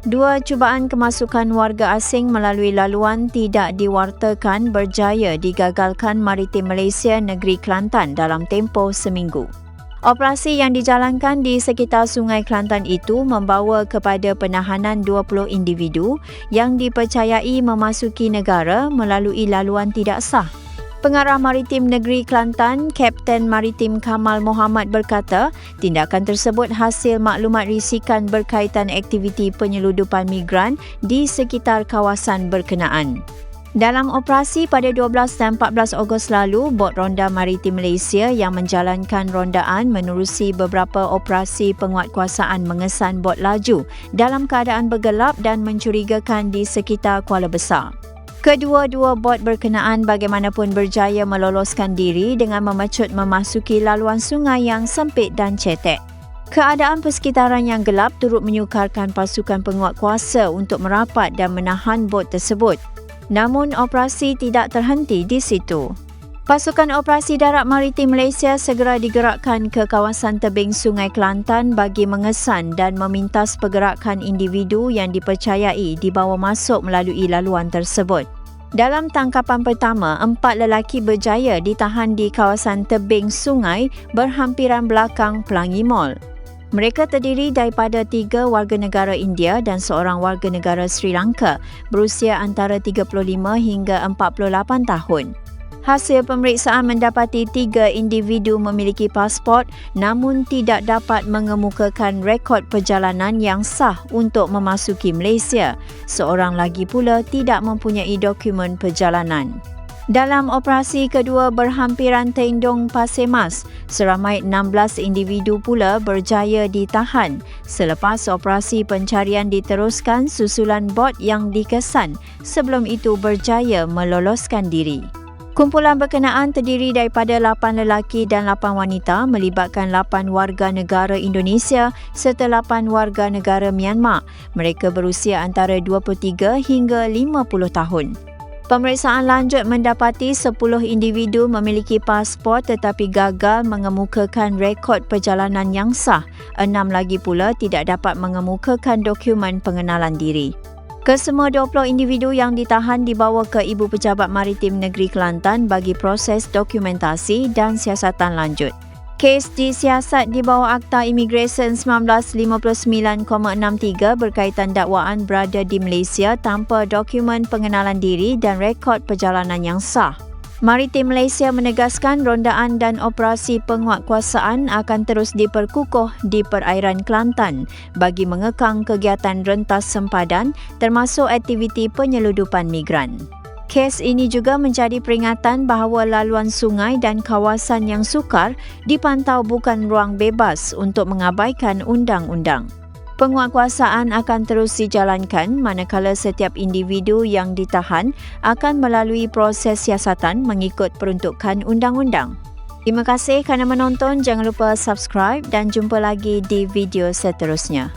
Dua cubaan kemasukan warga asing melalui laluan tidak diwartakan berjaya digagalkan Maritim Malaysia Negeri Kelantan dalam tempoh seminggu. Operasi yang dijalankan di sekitar Sungai Kelantan itu membawa kepada penahanan 20 individu yang dipercayai memasuki negara melalui laluan tidak sah. Pengarah Maritim Negeri Kelantan, Kapten Maritim Kamal Mohamad berkata, tindakan tersebut hasil maklumat risikan berkaitan aktiviti penyeludupan migran di sekitar kawasan berkenaan. Dalam operasi pada 12 dan 14 Ogos lalu, Bot Ronda Maritim Malaysia yang menjalankan rondaan menerusi beberapa operasi penguatkuasaan mengesan bot laju dalam keadaan bergelap dan mencurigakan di sekitar Kuala Besar. Kedua-dua bot berkenaan bagaimanapun berjaya meloloskan diri dengan memecut memasuki laluan sungai yang sempit dan cetek. Keadaan persekitaran yang gelap turut menyukarkan pasukan penguatkuasa untuk merapat dan menahan bot tersebut. Namun operasi tidak terhenti di situ. Pasukan Operasi Darat Maritim Malaysia segera digerakkan ke kawasan tebing Sungai Kelantan bagi mengesan dan memintas pergerakan individu yang dipercayai dibawa masuk melalui laluan tersebut. Dalam tangkapan pertama, 4 lelaki berjaya ditahan di kawasan tebing sungai berhampiran belakang Pelangi Mall. Mereka terdiri daripada 3 warga negara India dan seorang warga negara Sri Lanka berusia antara 35 hingga 48 tahun. Hasil pemeriksaan mendapati 3 individu memiliki pasport namun tidak dapat mengemukakan rekod perjalanan yang sah untuk memasuki Malaysia. Seorang lagi pula tidak mempunyai dokumen perjalanan. Dalam operasi kedua berhampiran Tendong Pasir Mas, seramai 16 individu pula berjaya ditahan selepas operasi pencarian diteruskan susulan bot yang dikesan sebelum itu berjaya meloloskan diri. Kumpulan berkenaan terdiri daripada 8 lelaki dan 8 wanita melibatkan 8 warga negara Indonesia serta 8 warga negara Myanmar. Mereka berusia antara 23 hingga 50 tahun. Pemeriksaan lanjut mendapati 10 individu memiliki pasport tetapi gagal mengemukakan rekod perjalanan yang sah. 6 lagi pula tidak dapat mengemukakan dokumen pengenalan diri. Kesemua 20 individu yang ditahan dibawa ke Ibu Pejabat Maritim Negeri Kelantan bagi proses dokumentasi dan siasatan lanjut. Kes disiasat di bawah Akta Imigresen 1959,63 berkaitan dakwaan berada di Malaysia tanpa dokumen pengenalan diri dan rekod perjalanan yang sah. Maritim Malaysia menegaskan rondaan dan operasi penguatkuasaan akan terus diperkukuh di perairan Kelantan bagi mengekang kegiatan rentas sempadan termasuk aktiviti penyeludupan migran. Kes ini juga menjadi peringatan bahawa laluan sungai dan kawasan yang sukar dipantau bukan ruang bebas untuk mengabaikan undang-undang. Penguatkuasaan akan terus dijalankan manakala setiap individu yang ditahan akan melalui proses siasatan mengikut peruntukan undang-undang. Terima kasih kerana menonton. Jangan lupa subscribe dan jumpa lagi di video seterusnya.